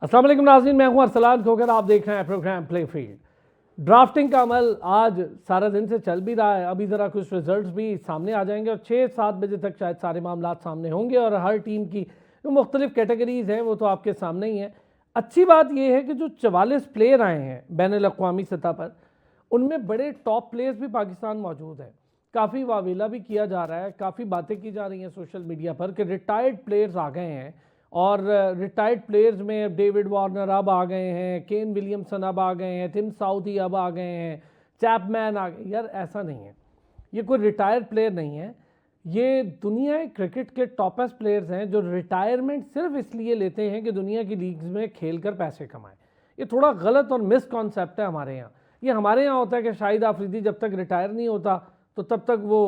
अस्सलाम वालेकुम नाज़रीन, मैं हूं अरसलान खोकर। आप देख रहे हैं प्रोग्राम प्ले फील्ड। ड्राफ्टिंग का अमल आज सारा दिन से चल भी रहा है। अभी ज़रा कुछ रिजल्ट्स भी सामने आ जाएंगे और 6-7 बजे तक शायद सारे मामला सामने होंगे और हर टीम की जो मुख्तलिफ कैटेगरीज़ हैं वो तो आपके सामने ही हैं। अच्छी बात यह है कि जो 44 प्लेयर आए हैं बैनुल-अक़वामी सतह पर, उनमें बड़े टॉप प्लेयर्स भी पाकिस्तान मौजूद हैं। काफ़ी वावेला भी किया जा रहा है, काफ़ी बातें की जा रही हैं सोशल मीडिया पर कि रिटायर्ड प्लेयर्स आ गए हैं और रिटायर्ड प्लेयर्स में डेविड वार्नर अब आ गए हैं, केन विलियमसन अब आ गए हैं, टिम साउदी अब आ गए हैं, चैपमैन आ गए। यार ऐसा नहीं है, ये कोई रिटायर्ड प्लेयर नहीं है, ये दुनिया क्रिकेट के टॉपेस्ट प्लेयर्स हैं जो रिटायरमेंट सिर्फ इसलिए लेते हैं कि दुनिया की लीग्स में खेल कर पैसे कमाएं। ये थोड़ा गलत और मिस कॉन्सेप्ट है हमारे यहाँ। ये हमारे यहाँ होता है कि शाहिद आफरीदी जब तक रिटायर नहीं होता तो तब तक वो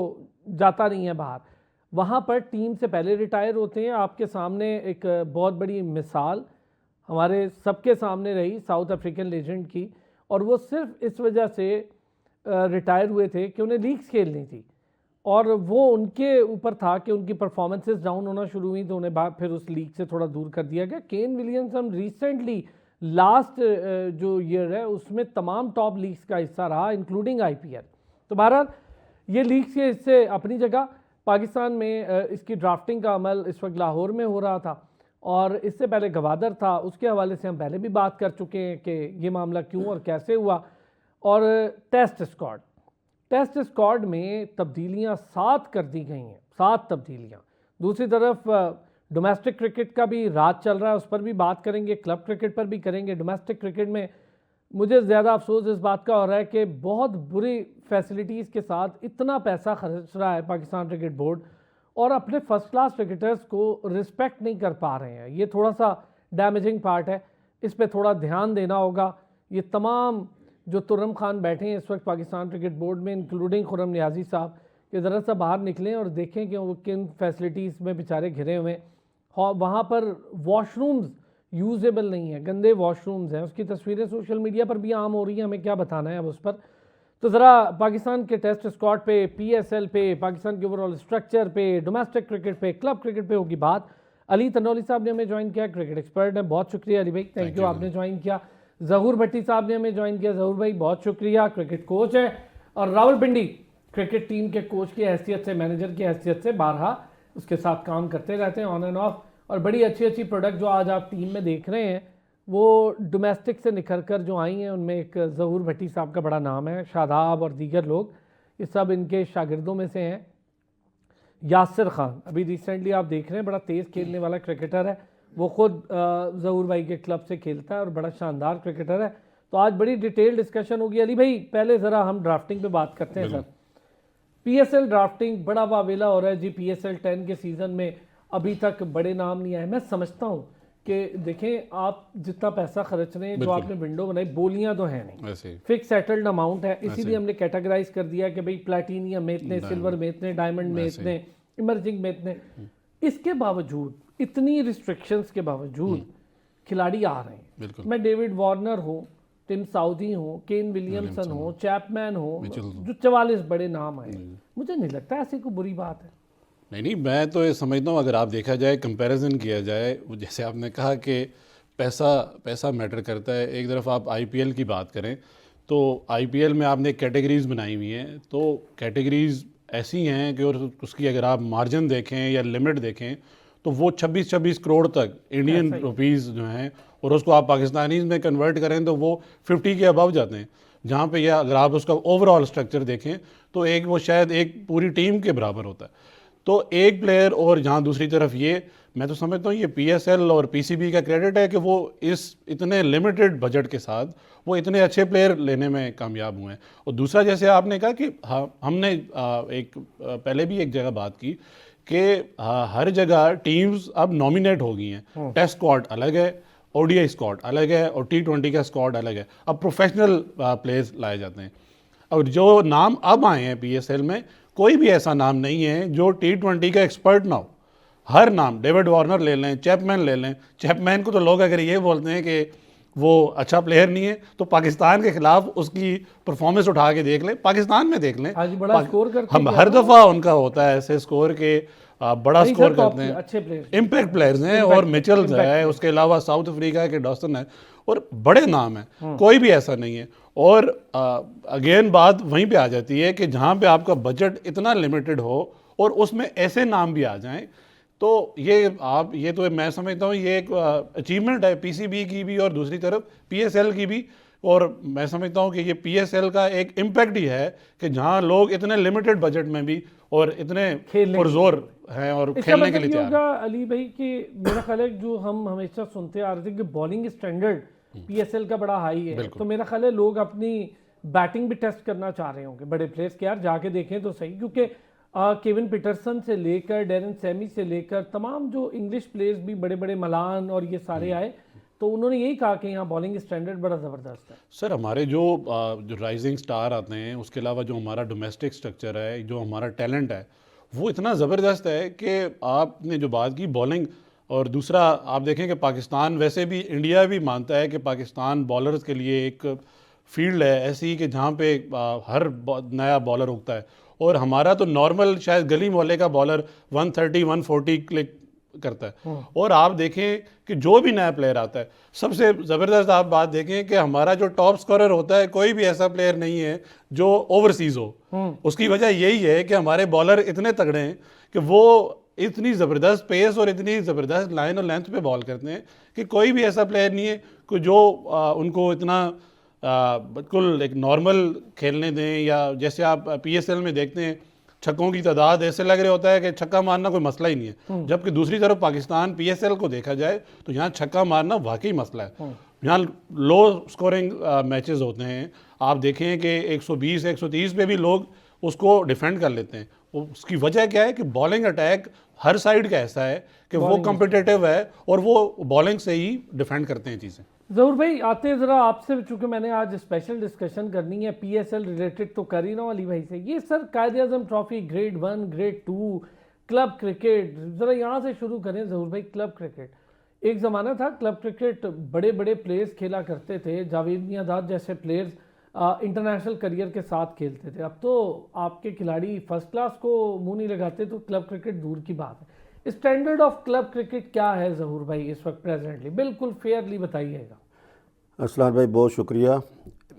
जाता नहीं है बाहर। वहाँ पर टीम से पहले रिटायर होते हैं। आपके सामने एक बहुत बड़ी मिसाल हमारे सबके सामने रही साउथ अफ्रीकन लेजेंड की, और वो सिर्फ इस वजह से रिटायर हुए थे कि उन्हें लीग्स खेलनी थी और वो उनके ऊपर था कि उनकी परफॉर्मेंसेस डाउन होना शुरू हुई तो उन्हें फिर उस लीग से थोड़ा दूर कर दिया गया। केन विलियमसन रिसेंटली लास्ट जो ईयर है उसमें तमाम टॉप लीग्स का हिस्सा रहा इंक्लूडिंग IPL। तो बहरहाल ये लीग्स के हिस्से अपनी जगह। पाकिस्तान में इसकी ड्राफ्टिंग का अमल इस वक्त लाहौर में हो रहा था और इससे पहले गवादर था, उसके हवाले से हम पहले भी बात कर चुके हैं कि ये मामला क्यों और कैसे हुआ। और टेस्ट स्क्वाड में तब्दीलियां 7 कर दी गई हैं, 7 तब्दीलियां। दूसरी तरफ डोमेस्टिक क्रिकेट का भी राज चल रहा है, उस पर भी बात करेंगे, क्लब क्रिकेट पर भी करेंगे। डोमेस्टिक क्रिकेट में मुझे ज़्यादा अफसोस इस बात का हो रहा है कि बहुत बुरी फैसिलिटीज़ के साथ इतना पैसा खर्च रहा है पाकिस्तान क्रिकेट बोर्ड और अपने फर्स्ट क्लास क्रिकेटर्स को रिस्पेक्ट नहीं कर पा रहे हैं। ये थोड़ा सा डैमेजिंग पार्ट है, इस पर थोड़ा ध्यान देना होगा। ये तमाम जो तुर्रम खान बैठे हैं इस वक्त पाकिस्तान क्रिकेट बोर्ड में इंक्लूडिंग खुर्रम नियाज़ी साहब, कि ज़रा सा बाहर निकलें और देखें कि वो किन फैसिलिटीज़ में बेचारे घिरे हुए हैं। वहाँ पर वॉशरूम्स यूजेबल नहीं है, गंदे वॉशरूम्स हैं। उसकी तस्वीरें सोशल मीडिया पर भी आम हो रही हैं, हमें क्या बताना है अब उस पर। तो ज़रा पाकिस्तान के टेस्ट स्क्वाड पे, PSL पे, पाकिस्तान के ओवरऑल स्ट्रक्चर पे, डोमेस्टिक क्रिकेट पे, क्लब क्रिकेट पे होगी बात। अली तनौली साहब ने हमें ज्वाइन किया, क्रिकेट एक्सपर्ट हैं, बहुत शुक्रिया अली भाई, थैंक यू आपने ज्वाइन किया। जहूर भट्टी साहब ने हमें ज्वाइन किया, जहूर भाई बहुत शुक्रिया, क्रिकेट कोच है। और रावलपिंडी क्रिकेट टीम के कोच की हैसियत से, मैनेजर की हैसियत से बारहा उसके साथ काम करते रहते हैं ऑन एंड ऑफ, और बड़ी अच्छी अच्छी प्रोडक्ट जो आज आप टीम में देख रहे हैं वो डोमेस्टिक से निखर कर जो आई हैं उनमें एक ज़हूर भट्टी साहब का बड़ा नाम है, शादाब और दीगर लोग ये सब इनके शागिर्दों में से हैं। यासिर खान अभी रिसेंटली आप देख रहे हैं, बड़ा तेज़ खेलने वाला क्रिकेटर है, वो ख़ुद ज़हूर भाई के क्लब से खेलता है और बड़ा शानदार क्रिकेटर है। तो आज बड़ी डिटेल डिस्कशन होगी। अली भाई पहले ज़रा हम ड्राफ्टिंग पे बात करते हैं सर। PSL ड्राफ्टिंग बड़ा वावेला हो रहा है जी। PSL 10 के सीज़न में अभी तक बड़े नाम नहीं आए। मैं समझता हूँ कि देखें आप जितना पैसा खर्च रहे हैं, जो आपने विंडो बनाई, बोलियां तो है नहीं, फिक्स सेटल्ड अमाउंट है, इसीलिए हमने कैटेगराइज कर दिया कि भाई प्लैटिनियम में इतने, सिल्वर में इतने, डायमंड में इतने, इमर्जिंग में इतने। इसके बावजूद, इतनी रिस्ट्रिक्शंस के बावजूद खिलाड़ी आ रहे हैं। मैं डेविड वार्नर हो, टिम साउदी हो, केन विलियमसन हो, चैपमैन हो, जो 44 बड़े नाम आए, मुझे नहीं लगता ऐसी कोई बुरी बात है। नहीं, मैं तो ये समझता हूँ अगर आप देखा जाए, कंपैरिजन किया जाए, जैसे आपने कहा कि पैसा मैटर करता है। एक तरफ आप IPL की बात करें तो IPL में आपने कैटेगरीज़ बनाई हुई हैं, तो कैटेगरीज़ ऐसी हैं कि और उसकी अगर आप मार्जिन देखें या लिमिट देखें तो वो 26 करोड़ तक इंडियन रुपीज़ जो हैं, और उसको आप पाकिस्तानी में कन्वर्ट करें तो वो 50 के अबव जाते हैं। जहाँ पे यह अगर आप उसका ओवरऑल स्ट्रक्चर देखें तो एक वो शायद एक पूरी टीम के बराबर होता है। तो एक प्लेयर, और जहाँ दूसरी तरफ ये मैं तो समझता हूँ ये PSL और PCB का क्रेडिट है कि वो इस इतने लिमिटेड बजट के साथ वो इतने अच्छे प्लेयर लेने में कामयाब हुए हैं। और दूसरा, जैसे आपने कहा कि हाँ, हमने पहले भी एक जगह बात की कि हर जगह टीम्स अब नॉमिनेट हो गई हैं। टेस्ट स्क्वाड अलग है, ODI स्क्वाड अलग है और T20 का स्क्वाड अलग है। अब प्रोफेशनल प्लेयर्स लाए जाते हैं। और जो नाम अब आए हैं PSL में, कोई भी ऐसा नाम नहीं है जो T20 का एक्सपर्ट ना हो। हर नाम, डेविड वार्नर ले लें, चैपमैन ले लें। चैपमैन को तो लोग अगर ये बोलते हैं कि वो अच्छा प्लेयर नहीं है तो पाकिस्तान के खिलाफ उसकी परफॉर्मेंस उठा के देख लें, पाकिस्तान में देख लें। आज बड़ा स्कोर करते हम हर दफ़ा उनका होता है ऐसे स्कोर के बड़ा नहीं स्कोर सर, top करते हैं, अच्छे प्लेयर इम्पैक्ट प्लेयर्स हैं, और मिचेल्स है, उसके अलावा साउथ अफ्रीका के डॉसन है, और बड़े नाम हैं, कोई भी ऐसा नहीं है। और अगेन बात वहीं पे आ जाती है कि जहाँ पे आपका बजट इतना लिमिटेड हो और उसमें ऐसे नाम भी आ जाएं, तो ये तो मैं समझता हूँ ये एक अचीवमेंट है पीसीबी की भी और दूसरी तरफ पीएसएल की भी। और मैं समझता हूँ कि ये पीएसएल का एक इम्पैक्ट ही है कि जहाँ लोग इतने लिमिटेड बजट में भी और इतने पुरजोर हैं और इसका खेलने के मतलब लिए ये तैयार हैं। होगा अली भाई कि मेरा ख्याल है जो हम हमेशा सुनते आ रहे थे कि बॉलिंग स्टैंडर्ड पीएसएल का बड़ा हाई है, तो मेरा ख्याल है लोग अपनी बैटिंग भी टेस्ट करना चाह रहे होंगे बड़े प्लेयर्स के, यार जाके देखें तो सही, क्योंकि केविन पीटरसन से लेकर डेरन सेमी से लेकर तमाम जो इंग्लिश प्लेयर्स भी बड़े बड़े मलान और ये सारे आए, तो उन्होंने यही कहा कि यहाँ बॉलिंग स्टैंडर्ड बड़ा ज़बरदस्त है। सर हमारे जो राइजिंग स्टार आते हैं, उसके अलावा जो हमारा डोमेस्टिक स्ट्रक्चर है, जो हमारा टैलेंट है, वो इतना ज़बरदस्त है कि आपने जो बात की बॉलिंग, और दूसरा आप देखें कि पाकिस्तान, वैसे भी इंडिया भी मानता है कि पाकिस्तान बॉलर्स के लिए एक फील्ड है ऐसी कि जहाँ पे हर नया बॉलर उगता है, और हमारा तो नॉर्मल शायद गली मोहल्ले का बॉलर 130 140 क्लिक करता है। और आप देखें कि जो भी नया प्लेयर आता है, सबसे ज़बरदस्त आप बात देखें कि हमारा जो टॉप स्कोरर होता है, कोई भी ऐसा प्लेयर नहीं है जो ओवरसीज हो। उसकी वजह यही है कि हमारे बॉलर इतने तगड़े हैं कि वो इतनी ज़बरदस्त पेस और इतनी ज़बरदस्त लाइन और लेंथ पे बॉल करते हैं कि कोई भी ऐसा प्लेयर नहीं है कि जो उनको इतना बिल्कुल एक नॉर्मल खेलने दें। या जैसे आप पीएसएल में देखते हैं, छक्कों की तादाद ऐसे लग रहा होता है कि छक्का मारना कोई मसला ही नहीं है, जबकि दूसरी तरफ पाकिस्तान पीएसएल को देखा जाए तो यहाँ छक्का मारना वाकई मसला है। यहाँ लो स्कोरिंग मैचेस होते हैं, आप देखें कि 120 130 पे भी लोग उसको डिफेंड कर लेते हैं। उसकी वजह क्या है कि बॉलिंग अटैक हर साइड का ऐसा है कि वो कॉम्पिटिटिव है और वो बॉलिंग से ही डिफेंड करते हैं चीज़ें। जरूर भाई, आते हैं ज़रा आपसे, चूंकि मैंने आज स्पेशल डिस्कशन करनी है पीएसएल रिलेटेड, तो कर ही रहा हूँ अली भाई से। ये sir Quaid-e Azam trophy grade 1 grade 2 club cricket, ज़रा यहाँ से शुरू करें जरूर भाई। क्लब क्रिकेट एक ज़माना था, क्लब क्रिकेट बड़े बड़े प्लेयर्स खेला करते थे, जावेद मियांदाद जैसे प्लेयर्स इंटरनेशनल करियर के साथ खेलते थे। अब तो आपके खिलाड़ी फर्स्ट क्लास को मुंह नहीं लगाते, तो क्लब क्रिकेट दूर की बात है। स्टैंडर्ड ऑफ क्लब क्रिकेट क्या है ज़हूर भाई इस वक्त प्रेजेंटली, बिल्कुल फेयरली बताइएगा। असलान भाई बहुत शुक्रिया।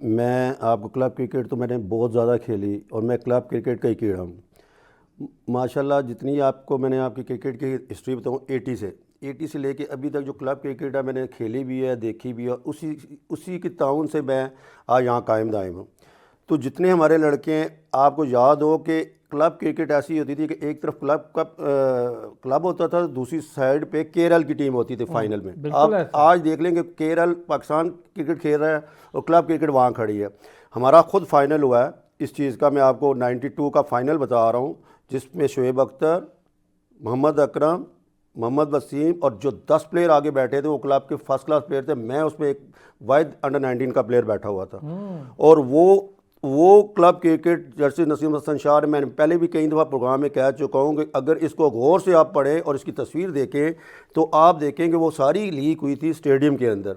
मैं आपको क्लब क्रिकेट तो मैंने बहुत ज़्यादा खेली और मैं क्लब क्रिकेट का ही कीड़ा हूँ माशाल्लाह। जितनी आपको मैंने आपकी क्रिकेट की हिस्ट्री बताऊँ 80 से लेके अभी तक जो क्लब क्रिकेट है मैंने खेली भी है, देखी भी है, उसी के ताउन से मैं आज यहाँ कायम दायम हूँ। तो जितने हमारे लड़के हैं, आपको याद हो कि क्लब क्रिकेट ऐसी होती थी कि एक तरफ क्लब होता था, दूसरी साइड पे केरल की टीम होती थी फाइनल में। आप आज देख लेंगे केरल पाकिस्तान क्रिकेट खेल रहा है और क्लब क्रिकेट वहाँ खड़ी है। हमारा खुद फाइनल हुआ है इस चीज़ का, मैं आपको 92 का फाइनल बता रहा हूँ, जिसमें शुएब अख्तर, मोहम्मद अकरम, मोहम्मद वसीम और जो 10 प्लेयर आगे बैठे थे वो क्लब के फर्स्ट क्लास प्लेयर थे। मैं उसमें एक वाइड अंडर 19 का प्लेयर बैठा हुआ था। और वो club cricket Jersey Naseem Hasan Shah, मैंने पहले भी कई दफ़ा प्रोग्राम में कह चुका हूँ कि अगर इसको गौर से आप पढ़ें और इसकी तस्वीर देखें तो आप देखेंगे वो सारी लीक हुई थी स्टेडियम के अंदर,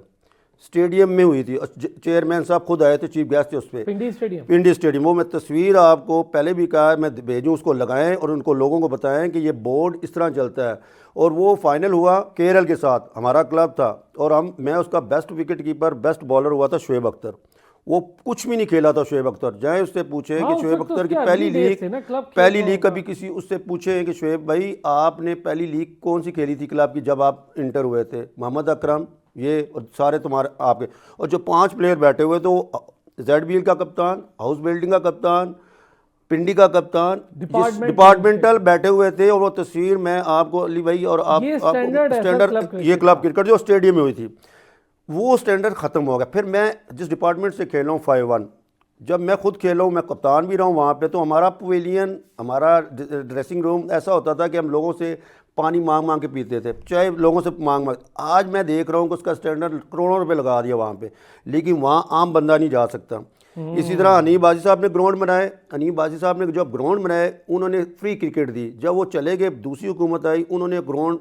स्टेडियम में हुई थी। चेयरमैन साहब खुद आए थे, चीफ गेस्ट थे उस पर, पिंडी स्टेडियम। वो मैं तस्वीर आपको पहले भी कहा मैं भेजूँ, उसको लगाएं और उनको लोगों को बताएं कि ये बोर्ड इस तरह चलता है। और वो फाइनल हुआ केरल के साथ, हमारा क्लब था और मैं उसका best wicket keeper, best bowler हुआ था शुएब अख्तर। वो कुछ भी नहीं खेला था शुएब अख्तर। जाए उससे पूछे कि शुएब अख्तर की पहली लीग कभी किसी उससे पूछे कि शुएब भाई आपने पहली लीग कौन सी खेली थी क्लब की जब आप इंटर हुए थे? मोहम्मद अकरम ये और सारे तुम्हारे आपके, और जो 5 प्लेयर बैठे हुए थे वो ZBL का कप्तान, हाउस बिल्डिंग का कप्तान, पिंडी का कप्तान, डिपार्टमेंटल बैठे हुए थे। और वो तस्वीर मैं आपको अली भाई और आपको स्टैंडर्ड ये क्लब क्रिकेट जो स्टेडियम में हुई थी वो स्टैंडर्ड ख़त्म हो गया। फिर मैं जिस डिपार्टमेंट से खेल रहा हूँ 5-1, जब मैं खुद खेल रहा हूँ, मैं कप्तान भी रहा हूँ वहाँ पे, तो हमारा पवेलियन, हमारा ड्रेसिंग रूम ऐसा होता था कि हम लोगों से पानी मांग के पीते थे, चाहे लोगों से मांग। आज मैं देख रहा हूँ कि उसका स्टैंडर्ड करोड़ों रुपए लगा दिया वहाँ पे, लेकिन वहाँ आम बंदा नहीं जा सकता। इसी तरह हनीफ बाजी साहब ने ग्राउंड बनाए, हनीफ बाजी साहब ने जब ग्राउंड बनाए उन्होंने फ्री क्रिकेट दी। जब वो चले गए दूसरी हुकूमत आई, उन्होंने ग्राउंड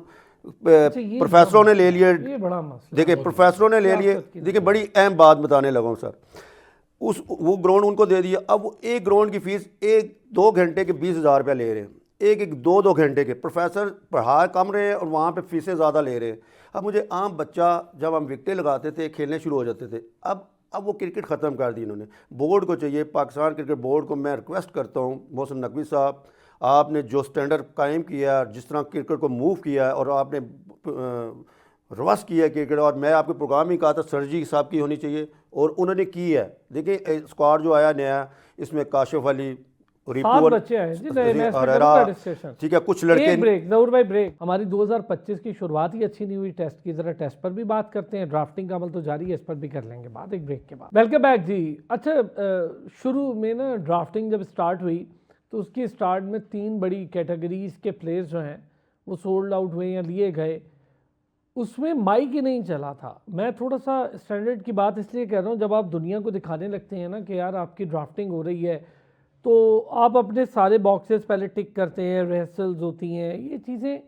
प्रोफेसरों ने ले लिए। देखिए प्रोफेसरों ने ले लिए। देखिए बड़ी अहम बात बताने लगा हूँ सर, वो ग्राउंड उनको दे दिया। अब वो एक ग्राउंड की फीस 1-2 घंटे के 20,000 रुपये ले रहे हैं। एक एक दो दो घंटे के, प्रोफेसर पढ़ा कम रहे हैं और वहाँ पे फीसें ज़्यादा ले रहे हैं। अब मुझे आम बच्चा, जब हम विकेटें लगाते थे खेलने शुरू हो जाते थे, अब वो क्रिकेट ख़त्म कर दी इन्होंने। बोर्ड को चाहिए, पाकिस्तान क्रिकेट बोर्ड को मैं रिक्वेस्ट करता हूँ, मोहसिन नकवी साहब, आपने जो स्टैंडर्ड कायम किया, जिस तरह क्रिकेट को मूव किया और आपने रिवर्स किया क्रिकेट, और मैं आपके प्रोग्राम ही कहा था सरजी साहब की होनी चाहिए और उन्होंने की है। देखिए स्क्वाड जो आया नया, इसमें काशिफ अली, 7 बच्चे हैं जी नए, मैं इसमें करूंगा डिस्कशन। ठीक है, कुछ लड़के। एक ब्रेक जरूर भाई, ब्रेक। हमारी 2025 की शुरुआत ही अच्छी नहीं हुई टेस्ट की, जरा टेस्ट पर भी बात करते हैं। ड्राफ्टिंग का अमल तो जारी है, इस पर भी कर लेंगे बात एक ब्रेक के बाद। वेलकम बैक जी। अच्छा, शुरू में ना ड्राफ्टिंग जब स्टार्ट हुई तो उसकी स्टार्ट में 3 बड़ी कैटेगरीज के प्लेयर्स जो हैं वो सोल्ड आउट हुए या लिए गए, उसमें माइक ही नहीं चला था। मैं थोड़ा सा स्टैंडर्ड की बात इसलिए कह रहा हूँ, जब आप दुनिया को दिखाने लगते हैं ना कि यार आपकी ड्राफ्टिंग हो रही है, तो आप अपने सारे बॉक्सेस पहले टिक करते हैं, रिहर्सल्स होती हैं, ये चीज़ें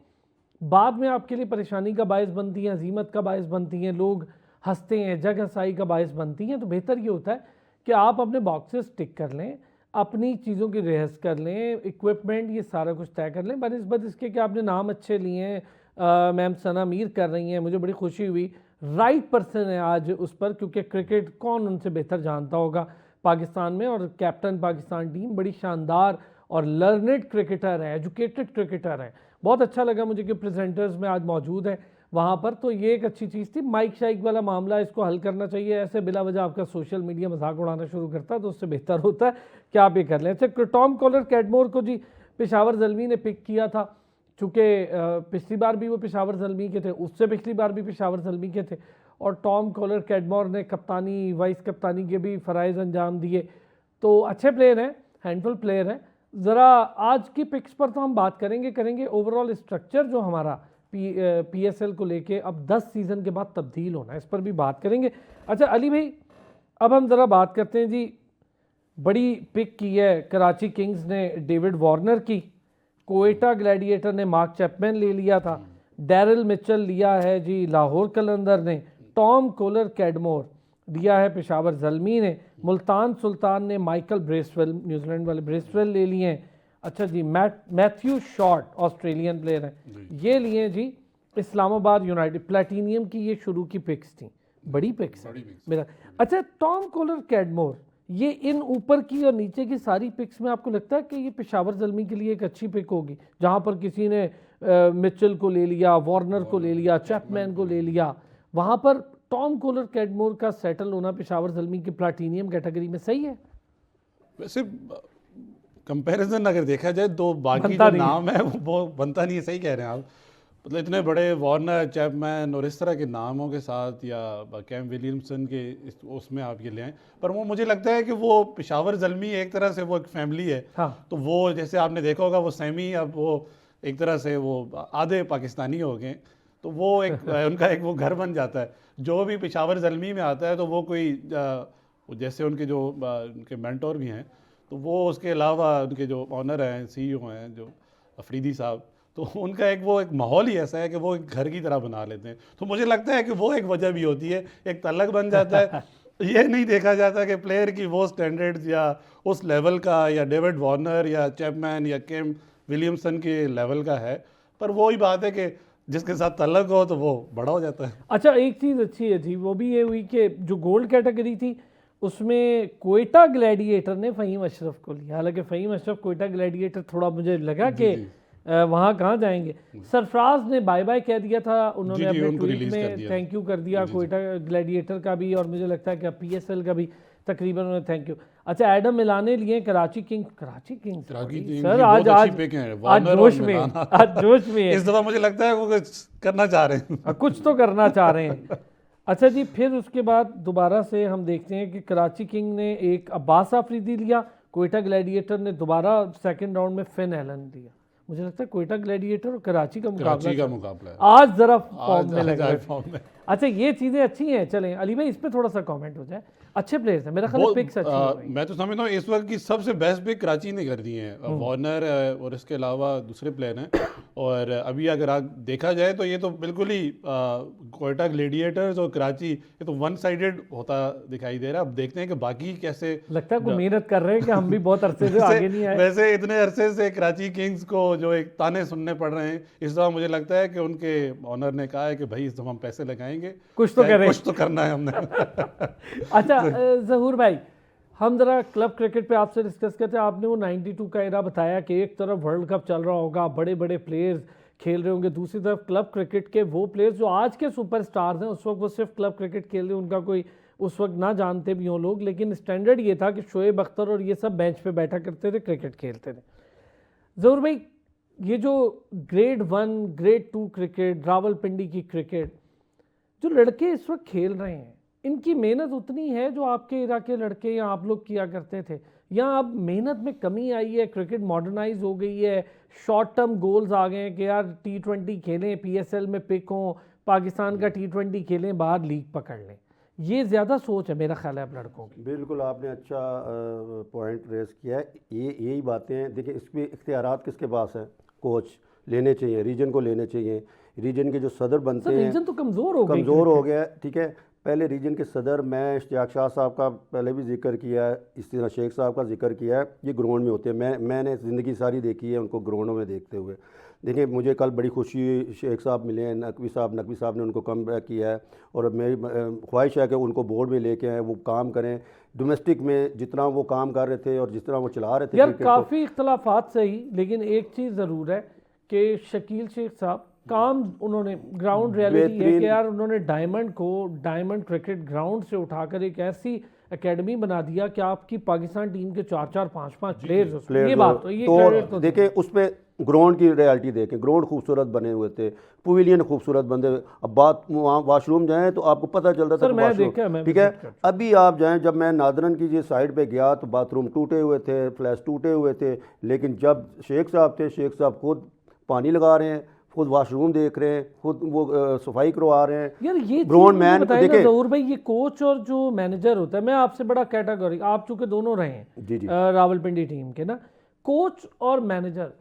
बाद में आपके लिए परेशानी का बायस बनती हैं, अजीमत का बायस बनती हैं, लोग हंसते हैं, जग हंसाई का बायस बनती हैं। तो बेहतर ये होता है कि आप अपने बॉक्सेस टिक कर लें, अपनी चीज़ों की रिहर्स कर लें, इक्विपमेंट ये सारा कुछ तय कर लें। बनिस्बत इसके कि आपने नाम अच्छे लिए हैं, मैम सना मीर कर रही हैं, मुझे बड़ी खुशी हुई। राइट पर्सन है आज उस पर, क्योंकि क्रिकेट कौन उनसे बेहतर जानता होगा पाकिस्तान में, और कैप्टन पाकिस्तान टीम बड़ी शानदार और लर्नेड क्रिकेटर है, एजुकेटेड क्रिकेटर है। बहुत अच्छा लगा मुझे कि प्रेजेंटर्स में आज मौजूद हैं वहाँ पर, तो ये एक अच्छी चीज़ थी। माइक शाइक वाला मामला, इसको हल करना चाहिए। ऐसे बिला वजह आपका सोशल मीडिया मजाक उड़ाना शुरू करता है तो उससे बेहतर होता है कि आप ये कर लें। अच्छा, टॉम कॉलर कैडमोर को जी पेशावर ज़ल्मी ने पिक किया था, चूँकि पिछली बार भी वो पेशावर ज़ल्मी के थे, उससे पिछली बार भी पेशावर ज़ल्मी के थे, और टॉम कॉलर कैडमोर ने कप्तानी वाइस कप्तानी के भी फ़राइज़ अंजाम दिए। तो अच्छे प्लेयर हैं, हैंडफुल प्लेयर हैं। ज़रा आज की पिक्स पर तो हम बात करेंगे। ओवरऑल स्ट्रक्चर जो हमारा PSL को लेके अब 10 सीज़न के बाद तब्दील होना है, इस पर भी बात करेंगे। अच्छा अली भाई, अब हम ज़रा बात करते हैं जी, बड़ी पिक की है कराची किंग्स ने डेविड वार्नर की, कोयटा ग्लैडिएटर ने मार्क चैपमैन ले लिया था, डैरिल मिचेल लिया है जी लाहौर कलंदर ने, टॉम कॉलर कैडमोर लिया है पेशावर ज़ल्मी ने, मुल्तान सुल्तान ने माइकल ब्रेसवेल, न्यूजीलैंड वाले ब्रेसवेल ले लिए हैं। अच्छा जी, मैथ्यू शॉर्ट ऑस्ट्रेलियन प्लेयर हैं, ये लिए जी इस्लामाबाद यूनाइटेड। प्लेटिनियम की ये शुरू की पिक्स थी, बड़ी पिक्स है मेरा। अच्छा, टॉम कॉलर कैडमोर, ये इन ऊपर की और नीचे की सारी पिक्स में आपको लगता है कि ये पेशावर ज़ल्मी के लिए एक अच्छी पिक होगी, जहाँ पर किसी ने मिचेल को ले लिया, वार्नर को ले लिया, चैपमैन को ले लिया, वहाँ पर टॉम कॉलर कैडमोर का सेटल होना पेशावर ज़ल्मी की प्लेटिनियम कैटेगरी में सही है? वैसे कंपैरिजन अगर देखा जाए तो बाकी जो नाम है वो बनता नहीं है, सही कह रहे हैं आप। मतलब इतने बड़े वार्नर, चैपमैन और इस तरह के नामों के साथ, या कैम विलियमसन के उसमें आप ये ले आए, पर वो मुझे लगता है कि वो पेशावर ज़ल्मी एक तरह से वो एक फैमिली है। हाँ। तो वो जैसे आपने देखा होगा वो सेमी, अब वो एक तरह से वो आधे पाकिस्तानी हो गए, तो वो एक उनका एक वो घर बन जाता है। जो भी पेशावर ज़ल्मी में आता है तो वो कोई जैसे उनके जो उनके मेंटोर भी हैं, तो वो उसके अलावा उनके जो ऑनर हैं, CEO हैं जो अफरीदी साहब, तो उनका एक माहौल ही ऐसा है कि वो एक घर की तरह बना लेते हैं। तो मुझे लगता है कि वो एक वजह भी होती है, एक तलक बन जाता है। ये नहीं देखा जाता कि प्लेयर की वो स्टैंडर्ड्स या उस लेवल का, या डेविड वार्नर या चैपमैन या केम विलियमसन के लेवल का है, पर वही बात है कि जिसके साथ तलक हो तो वो बड़ा हो जाता है। अच्छा, एक चीज़ अच्छी है जी, वो भी ये हुई कि जो गोल्ड कैटेगरी थी उसमें कोयटा ग्लैडिएटर ने फ़हीम अशरफ को लिया। हालांकि फ़हीम अशरफ कोयटा ग्लैडिएटर थोड़ा मुझे लगा कि वहाँ कहाँ जाएंगे। सरफराज ने बाय बाय कह दिया था, उन्होंने अपने ट्वीट में थैंक यू कर दिया कोयटा ग्लैडिएटर का भी, और मुझे लगता है कि PSL का भी तकरीबन उन्होंने थैंक यू। अच्छा, एडम मिलाने लिए कराची किंग्स सर, आज जोश में इस दफा मुझे लगता है वो कुछ करना चाह रहे हैं, कुछ तो करना चाह रहे हैं। अच्छा जी, फिर उसके बाद दोबारा से हम देखते हैं कि कराची किंग ने एक अब्बास आफरीदी लिया, कोयटा ग्लैडिएटर ने दोबारा सेकंड राउंड में फिन एलन लिया। मुझे लगता है कोयटा ग्लैडिएटर और कराची का मुकाबला है। आज जरा फॉर्म में लगा है। अच्छा ये चीज़ें अच्छी हैं, चलें अली भाई इस पे थोड़ा सा कमेंट हो जाए। अच्छे प्लेयर्स हैं मेरा ख्याल पिक्स अच्छी हो गई। मैं तो समझता हूँ इस वक्त की सबसे बेस्ट पिक कराची ने कर दी है, वार्नर और इसके अलावा दूसरे प्लेयर हैं। और अभी अगर आप देखा जाए तो ये तो बिल्कुल ही कोयटा ग्लेडिएटर्स और कराची ये तो वन साइडेड होता दिखाई दे रहा है। अब देखते हैं कि बाकी कैसे लगता है कोई मेहनत कर रहे हैं कि हम भी बहुत अरसे से आगे नहीं आए। वैसे इतने अरसे से कराची किंग्स को जो एक ताने सुनने पड़ रहे हैं, इस दफ़ा मुझे लगता है कि उनके ऑनर ने कहा है कि भाई इस दफ़ा हम पैसे लगाएंगे, कुछ तो करें, कुछ तो करना है हमने। अच्छा ज़हूर भाई हम ज़रा क्लब क्रिकेट पे आपसे डिस्कस करते हैं। आपने वो 92 का एरा बताया कि एक तरफ वर्ल्ड कप चल रहा होगा, बड़े बड़े प्लेयर्स खेल रहे होंगे, दूसरी तरफ क्लब क्रिकेट के वो प्लेयर्स जो आज के सुपरस्टार्स हैं, उस वक्त वो सिर्फ क्लब क्रिकेट खेल रहे, उनका कोई उस वक्त ना जानते भी हों लोग, लेकिन स्टैंडर्ड ये था कि शोएब अख्तर और ये सब बेंच पे बैठा करते थे, क्रिकेट खेलते थे। ज़हूर भाई ये जो ग्रेड 1 ग्रेड 2 क्रिकेट, रावलपिंडी की क्रिकेट जो लड़के इस वक्त खेल रहे हैं, इनकी मेहनत उतनी है जो आपके इरा के लड़के या आप लोग किया करते थे, या अब मेहनत में कमी आई है, क्रिकेट मॉडर्नाइज हो गई है, शॉर्ट टर्म गोल्स आ गए हैं कि यार T20 खेलें, PSL में पिक हों, पाकिस्तान का T20 खेलें, बाहर लीग पकड़ लें, ये ज़्यादा सोच है मेरा ख्याल है अब लड़कों की। बिल्कुल आपने अच्छा पॉइंट रेस किया है। यही बातें हैं। देखिए इसमें इख्तियारात किसके पास है? कोच लेने चाहिए, रीजन को लेने चाहिए। रीजन के जो सदर बनते हैं, रीजन तो कमज़ोर हो गया है, ठीक है। पहले रीजन के सदर, मैं इश्तियाक शाह साहब का पहले भी जिक्र किया है, इसी तरह शेख साहब का जिक्र किया है, ये ग्राउंड में होते हैं। मैंने ज़िंदगी सारी देखी है उनको ग्राउंडों में देखते हुए। देखिए मुझे कल बड़ी खुशी हुई, शेख साहब मिले हैं, नकवी साहब ने उनको कम बैक किया है, और मेरी ख्वाहिश है कि उनको बोर्ड में लेके आएँ, वो काम करें डोमेस्टिक में जितना वो काम कर रहे थे और जिस तरह वो चला रहे थे। यार काफ़ी इख्तलाफात सही, लेकिन एक चीज़ ज़रूर है कि शकील शेख साहब काम उन्होंने ग्राउंड रियलिटी है कि यार उन्होंने डायमंड क्रिकेट ग्राउंड से उठाकर एक ऐसी एकेडमी बना दिया कि आपकी पाकिस्तान टीम के 4-4 5-5 प्लेयर्स, ये बात तो देखें उस पर ग्राउंड की रियलिटी देखें। ग्राउंड खूबसूरत बने हुए थे, पवेलियन खूबसूरत बंदे। अब बात वहाँ वाशरूम जाएँ तो आपको पता चलता था वाशरूम, ठीक है। अभी आप जाएँ, जब मैं नादरन की साइड पे गया तो बाथरूम टूटे हुए थे, फ्लैश टूटे हुए थे, लेकिन जब शेख साहब खुद पानी लगा रहे हैं, खुद वाशरूम देख रहे हैं, खुद वो सफाई करवा रहे हैं। यार ये ग्राउंड मैन देखिए ज़हूर भाई, ये कोच और जो मैनेजर होता है, मैं आपसे बड़ा कैटेगरी, आप चूंकि दोनों रहे हैं जी रावलपिंडी टीम के ना, कोच और मैनेजर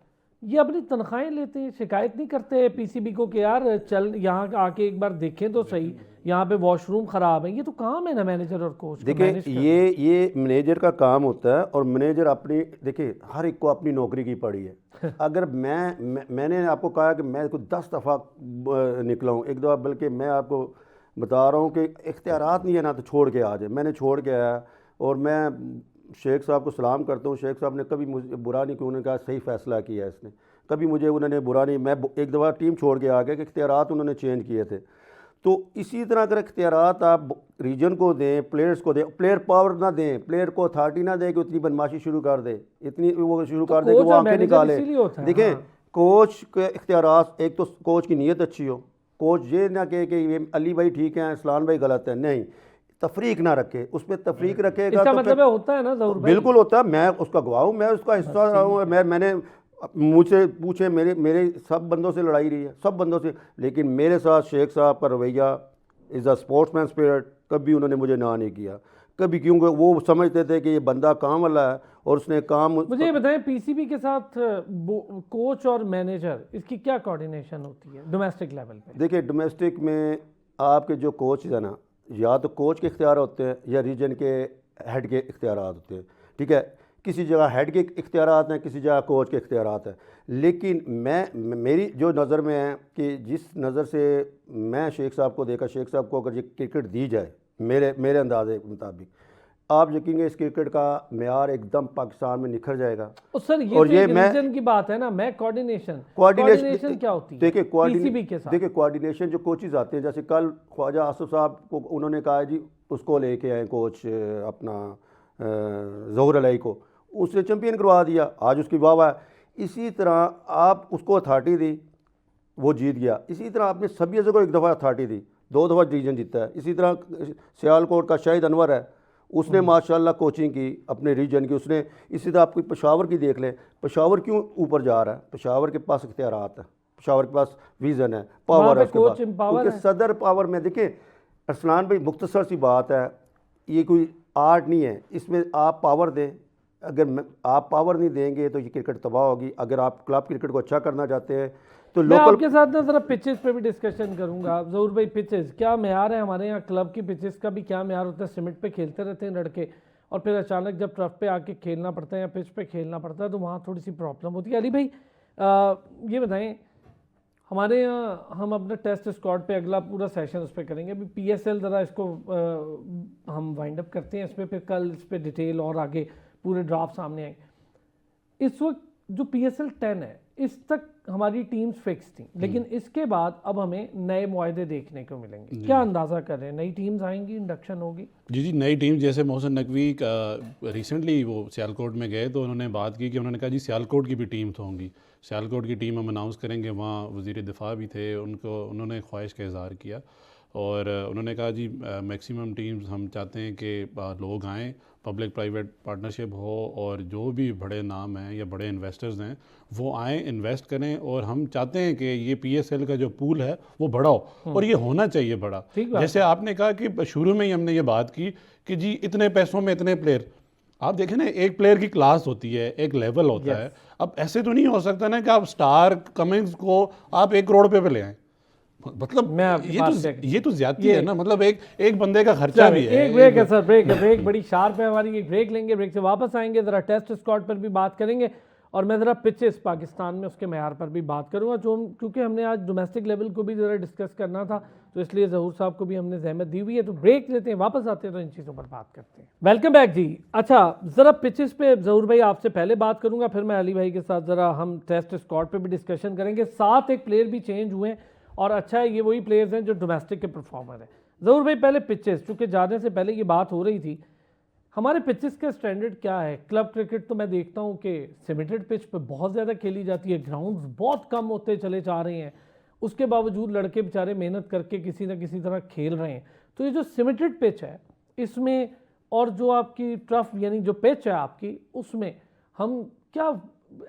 ये अपनी तनख्वाहें लेते हैं, शिकायत नहीं करते PCB को कि यार चल यहाँ आके एक बार देखें तो सही, यहाँ पे वॉशरूम ख़राब है? ये तो काम है ना मैनेजर और कोच। देखिए ये मैनेजर का काम होता है, और मैनेजर अपनी, देखिए हर एक को अपनी नौकरी की पड़ी है। अगर मैंने आपको कहा कि मैं कुछ 10 दफ़ा निकला हूँ, एक दफ़ा, बल्कि मैं आपको बता रहा हूँ कि इख्तियारात नहीं है ना तो छोड़ के आ जाए। मैंने छोड़ के आया, और मैं शेख साहब को सलाम करता हूँ। शेख साहब ने कभी मुझे बुरा नहीं किया, उन्होंने कहा सही फ़ैसला किया इसने, कभी मुझे उन्होंने बुरा नहीं। मैं एक दफ़ा टीम छोड़ के आ गया कि इख्तियारात उन्होंने चेंज किए थे। तो इसी तरह अगर इख्तियारात आप रीजन को दें, प्लेयर्स को दें, प्लेयर पावर ना दें, प्लेयर को अथॉरिटी ना दें कि इतनी बदमाशी शुरू कर दे, इतनी वो शुरू कर दे कि वो आंखें निकाले। देखें कोच के इख्तियारात, एक तो कोच की नीयत अच्छी हो, कोच ये ना कहे कि ये अली भाई ठीक है, इस्लाम भाई गलत है, नहीं, तफरीक ना रखे, उसमें तफरीक रखेगा इसका तो मतलब होता है ना ज़रूर भाई? बिल्कुल होता है। मैं उसका गवाह हूँ, मैं उसका हिस्सा रहा हूँ। मैंने मुझसे पूछे, मेरे सब बंदों से लड़ाई रही है, सब बंदों से, लेकिन मेरे साथ शेख साहब का रवैया इज़ अ स्पोर्ट्समैन स्पिरिट, कभी उन्होंने मुझे ना नहीं किया कभी, क्योंकि वो समझते थे कि ये बंदा काम वाला है और उसने काम। मुझे ये बताएं PCB के साथ कोच और मैनेजर, इसकी क्या कोऑर्डिनेशन होती है डोमेस्टिक लेवल पे? देखिए डोमेस्टिक में आपके जो कोच है ना, या तो कोच के इख्तियार होते हैं या रीजन के हेड के इख्तियार होते हैं, ठीक है। किसी जगह हेड के इख्तियारात हैं, किसी जगह कोच के इख्तियारात हैं। लेकिन मेरी जो नज़र में है कि जिस नज़र से मैं शेख साहब को देखा, शेख साहब को अगर ये क्रिकेट दी जाए मेरे अंदाजे के मुताबिक, आप यकीन इस क्रिकेट का मेयार एकदम पाकिस्तान में निखर जाएगा। और सर ये रीजन की बात है ना, मैं कोऑर्डिनेशन क्या होती है? देखिए कोऑर्डिनेशन जो कोचेज आते हैं, जैसे कल ख्वाजा आसिफ साहब को उन्होंने कहा जी उसको लेके आए कोच अपना ज़हूर अलई को, उसने चैंपियन करवा दिया, आज उसकी वाह है। इसी तरह आप उसको अथॉरिटी दी, वो जीत गया। इसी तरह आपने सभी को एक दफ़ा अथॉरिटी दी, 2 दफ़ा डिवीजन जीता है। इसी तरह सियालकोट का शाहिद अनवर है, उसने माशाल्लाह कोचिंग की अपने रीजन की, उसने। इसी तरह आप कोई पेशावर की देख लें, पेशावर क्यों ऊपर जा रहा है? पेशावर के पास इख्तियारात है, पेशावर के पास विजन है, वहाँ पावर पे है उसके कोच पास, empower क्योंकि है। सदर पावर में देखें अरसलान भाई, मुख्तसर सी बात है, ये कोई आर्ट नहीं है, इसमें आप पावर दें। अगर आप पावर नहीं देंगे तो ये क्रिकेट तबाह होगी। अगर आप क्लब क्रिकेट को अच्छा करना चाहते हैं तो मैं लोकल आपके साथ ना जरा पिचेस पे भी डिस्कशन करूंगा। जरूर भाई, पिचेस क्या म्यार है हमारे यहाँ क्लब की पिचेस का भी क्या म्यार होता है? सीमेंट पे खेलते रहते हैं लड़के और फिर अचानक जब टर्फ पे आके खेलना पड़ता है या पिच पे खेलना पड़ता है तो वहाँ थोड़ी सी प्रॉब्लम होती है। अली भाई ये बताएं, हमारे यहाँ हम अपना टेस्ट स्क्वाड पे अगला पूरा सेशन उस पर करेंगे। अभी PSL ज़रा इसको हम वाइंड अप करते हैं, इस पर फिर कल इस पर डिटेल और आगे पूरे ड्राफ्ट सामने आएंगे। इस वक्त जो PSL 10 है इस तक हमारी टीम्स फिक्स थी, लेकिन इसके बाद अब हमें नए मुआहदे देखने को मिलेंगे। क्या अंदाज़ा कर रहे हैं, नई टीम्स आएंगी, इंडक्शन होगी? जी नई टीम, जैसे मोहसिन नकवी रिसेंटली वो सियालकोट में गए तो उन्होंने बात की कि उन्होंने कहा जी सियालकोट की भी टीम तो होंगी, सियालकोट की टीम हम अनाउंस करेंगे। वहाँ वज़ीर दिफा भी थे, उन्होंने ख्वाहिश का इज़हार किया और उन्होंने कहा जी मैक्सिमम टीम्स हम चाहते हैं कि लोग आएँ, पब्लिक प्राइवेट पार्टनरशिप हो और जो भी बड़े नाम हैं या बड़े इन्वेस्टर्स हैं वो आएँ, इन्वेस्ट करें। और हम चाहते हैं कि ये PSL का जो पूल है वो बड़ा हो और ये होना चाहिए बड़ा। जैसे आपने कहा कि शुरू में ही हमने ये बात की कि जी इतने पैसों में इतने प्लेयर, आप देखें ना, एक प्लेयर की क्लास होती है, एक लेवल होता है। अब ऐसे तो नहीं हो सकता ना कि आप स्टार कमिंग्स को आप 1 करोड़ पे ले आए, मतलब ये तो ज्यादती है ना। मतलब एक बंदे का खर्चा भी है। एक ब्रेक है सर, ब्रेक बड़ी शार्प है हमारी, एक ब्रेक लेंगे, ब्रेक से वापस आएंगे, ज़रा टेस्ट स्क्वाड पर भी बात करेंगे और मैं ज़रा पिचेस पाकिस्तान में उसके मैार पर भी बात करूँगा। क्योंकि हमने आज डोमेस्टिक लेवल को भी ज़रा डिस्कस करना था तो इसलिए ज़हूर साहब को भी हमने जहमत दी हुई है। तो ब्रेक लेते हैं, वापस आते हैं तो इन चीज़ों पर बात करते हैं। वेलकम बैक जी। अच्छा, ज़रा पिचेस पे ज़हूर भाई आपसे पहले बात करूँगा, फिर मैं अली भाई के साथ ज़रा हम टेस्ट स्क्वाड पर भी डिस्कशन करेंगे। 7 एक प्लेयर भी चेंज हुए हैं और अच्छा है, ये वही प्लेयर्स हैं जो डोमेस्टिक के परफॉर्मर हैं। ज़रूर भाई पहले पिचेस, चूँकि जाने से पहले ये बात हो रही थी, हमारे पिचेस का स्टैंडर्ड क्या है? क्लब क्रिकेट तो मैं देखता हूँ कि सीमेंटेड पिच पे बहुत ज़्यादा खेली जाती है, ग्राउंड्स बहुत कम होते चले जा रहे हैं, उसके बावजूद लड़के बेचारे मेहनत करके किसी न किसी तरह खेल रहे हैं। तो ये जो सीमेंटेड पिच है इसमें और जो आपकी टर्फ यानी जो पिच है आपकी, उसमें हम क्या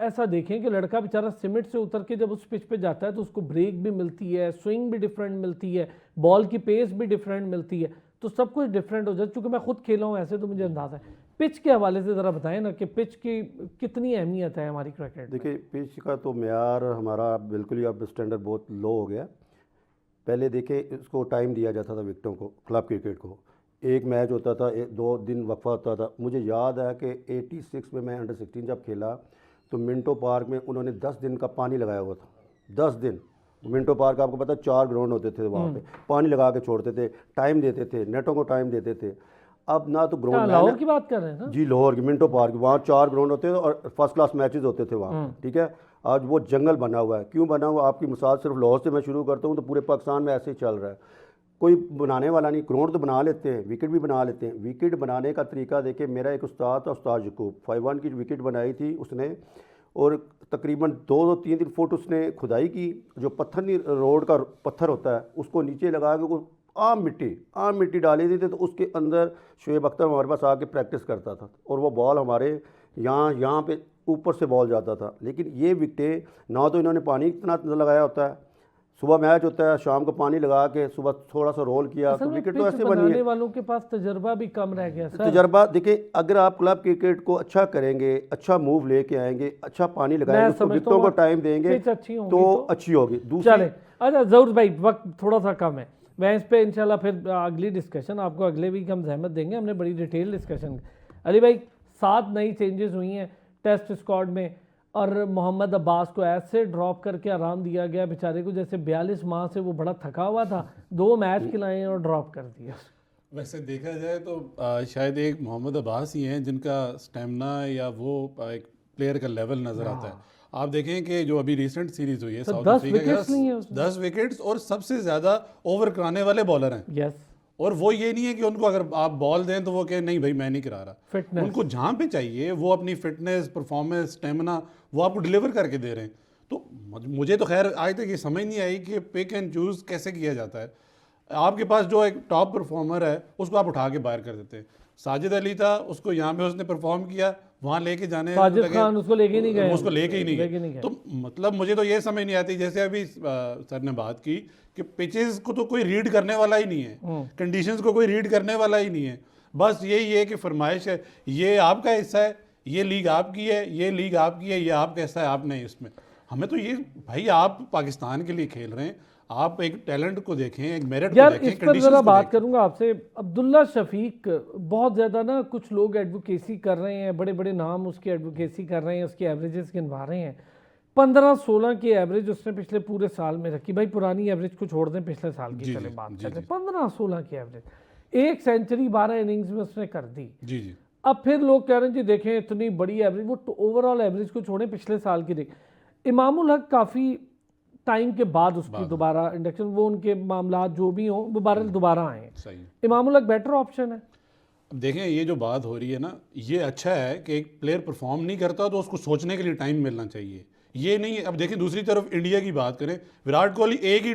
ऐसा देखें कि लड़का बेचारा सीमेंट से उतर के जब उस पिच पे जाता है तो उसको ब्रेक भी मिलती है, स्विंग भी डिफरेंट मिलती है, बॉल की पेस भी डिफरेंट मिलती है, तो सब कुछ डिफरेंट हो जाए। चूँकि मैं खुद खेला हूँ ऐसे तो मुझे अंदाज़ा है। पिच के हवाले से ज़रा बताएं ना कि पिच की कितनी अहमियत है हमारी क्रिकेट में? देखिए, पिच का तो म्यार हमारा बिल्कुल ही अब स्टैंडर्ड बहुत लो हो गया। पहले देखें इसको टाइम दिया जाता था विकेटों को, क्लब क्रिकेट को एक मैच होता था, 2 दिन वक्फा होता था। मुझे याद है कि 86 में मैं अंडर 16 जब खेला तो मिंटो पार्क में उन्होंने 10 दिन का पानी लगाया हुआ था। 10 दिन मिंटो पार्क, आपको पता है 4 ग्राउंड होते थे वहाँ पे, पानी लगा के छोड़ते थे, टाइम देते थे, नेटों को टाइम देते थे। अब ना तो ग्राउंड, लाहौर की बात कर रहे हैं ना जी, लाहौर की मिंटो पार्क, वहाँ 4 ग्राउंड होते थे और फर्स्ट क्लास मैचेस होते थे वहाँ, ठीक है। आज वो जंगल बना हुआ है। क्यों बना हुआ? आपकी मिसाल सिर्फ लाहौर से मैं शुरू करता हूँ तो पूरे पाकिस्तान में ऐसे ही चल रहा है। कोई बनाने वाला नहीं, ग्राउंड तो बना लेते हैं, विकेट भी बना लेते हैं। विकेट बनाने का तरीका देखिए, मेरा एक उस्ताद था, उस्ताद यकूब, 5-1 की विकेट बनाई थी उसने, और तकरीबन 2-3 फुट उसने खुदाई की। जो पत्थर नहीं, रोड का पत्थर होता है, उसको नीचे लगा के आम मिट्टी डाली थी, तो उसके अंदर शुएब अख्तर हमारे पास आके प्रैक्टिस करता था और वो बॉल हमारे यहाँ पे ऊपर से बॉल जाता था। लेकिन ये विकेटें ना तो इन्होंने पानी इतना लगाया होता है, सुबह मैच होता है, शाम को पानी लगा के सुबह थोड़ा सा रोल किया, तो विकेट तो ऐसे बनी है। वालों के पास तजर्बा भी कम रह गया सर। तजर्बा देखिए, अगर आप क्लब क्रिकेट को अच्छा करेंगे, अच्छा मूव लेके आएंगे, अच्छा पानी लगाएंगे, विकेटों को टाइम देंगे तो अच्छी होगी। चले, अच्छा जरूर भाई, वक्त थोड़ा सा कम है, मैं इस पे इंशाल्लाह फिर अगली डिस्कशन आपको अगले वीक हम जहमत देंगे, हमने बड़ी डिटेल डिस्कशन। अली भाई 7 नई चेंजेस हुई हैं टेस्ट स्क्वाड में और मोहम्मद अब्बास को ऐसे ड्रॉप करके आराम दिया गया बेचारे को, जैसे 42 माह से वो बड़ा थका हुआ था, 2 मैच खिलाए और ड्रॉप कर दिया। वैसे देखा जाए तो शायद एक मोहम्मद अब्बास ही हैं जिनका स्टेमिना या वो एक प्लेयर का लेवल नज़र आता है। आप देखें कि जो अभी रिसेंट सीरीज हुई है साउथ अफ्रीका के, 10 विकेट्स और सबसे ज़्यादा ओवर कराने वाले बॉलर हैं। यस, और वो ये नहीं है कि उनको अगर आप बॉल दें तो वो कहें नहीं भाई मैं नहीं करा रहा। फिटनेस उनको जहाँ पे चाहिए वो अपनी फिटनेस, परफॉर्मेंस, स्टेमिना वो आपको डिलीवर करके दे रहे हैं। तो मुझे तो खैर आज तक ये समझ नहीं आई कि पिक एंड चूज़ कैसे किया जाता है। आपके पास जो एक टॉप परफॉर्मर है उसको आप उठा के बाहर कर देते हैं। साजिद अली था, उसको यहाँ पे उसने परफॉर्म किया, वहाँ लेके जाने साजिद लगे, खान उसको लेके नहीं गए, उसको लेके ही नहीं लेके नहीं गए। गए। तो मतलब मुझे तो ये समझ नहीं आती, जैसे अभी सर ने बात की कि पिचेस को तो कोई रीड करने वाला ही नहीं है, कंडीशंस को कोई रीड करने वाला ही नहीं है, बस यही है कि फरमाइश है, ये आपका हिस्सा है, ये लीग आपकी है, ये लीग आपकी है, ये आपका हिस्सा है, आप नहीं इसमें। हमें तो ये भाई आप पाकिस्तान के लिए खेल रहे हैं, आप एक टैलेंट को देखें, एक मेरिट को यार देखें, इस पर कंडीशंस जरा को बात देखें। करूंगा आपसे। अब्दुल्ला शफीक बहुत ज़्यादा ना, कुछ लोग एडवोकेसी कर रहे हैं, बड़े बड़े नाम उसकी एडवोकेसी कर रहे हैं, उसके एवरेजेस गिनवा रहे हैं। 15-16 की एवरेज उसने पिछले पूरे साल में रखी। भाई पुरानी एवरेज को छोड़ दें, पिछले साल की जी, चले जी, बात जी, करते हैं। जी। 15-16 की एवरेज, 1 सेंचुरी 12 इनिंग्स में उसने कर दी। जी जी अब फिर लोग कह रहे हैं जी देखें इतनी बड़ी एवरेज, वो ओवरऑल एवरेज को छोड़ें, पिछले साल की देख। इमामुल हक काफ़ी टाइम के बाद उसकी दोबारा इंडक्शन, वो उनके मामला जो भी हों वो बहरहाल दोबारा आए हैं। सही है। इमामुल हक बेटर ऑप्शन है। अब देखें ये जो बात हो रही है ना, ये अच्छा है कि एक प्लेयर परफॉर्म नहीं करता तो उसको सोचने के लिए टाइम मिलना चाहिए, ये नहीं है। अब देखें दूसरी तरफ इंडिया की बात करें, विराट कोहली एक ही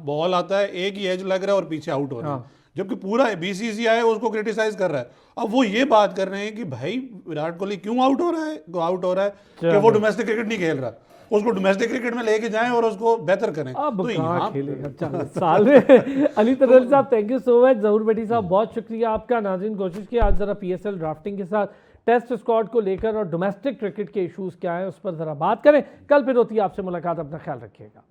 बॉल आता है, एक ही एज लग रहा है और पीछे आउट हो रहा है, जबकि पूरा बीसीसीआई उसको क्रिटिसाइज कर रहा है। अब वो ये बात कर रहे हैं कि भाई विराट कोहली क्यों आउट हो रहा है कि वो डोमेस्टिक क्रिकेट नहीं खेल रहा, उसको डोमेस्टिक क्रिकेट में लेके जाएं और उसको बेहतर करें। अब तो कहाँ यहाँ खेलेगा 40 साल में। अली तनवीर साहब थैंक यू सो मच। जहूर बेटी साहब बहुत शुक्रिया आपका। नाज़रीन कोशिश की आज ज़रा पीएसएल ड्राफ्टिंग के साथ टेस्ट स्क्वाड को लेकर और डोमेस्टिक क्रिकेट के इश्यूज़ क्या हैं उस पर ज़रा बात करें। कल फिर होती है आपसे मुलाकात, अपना ख्याल रखिएगा।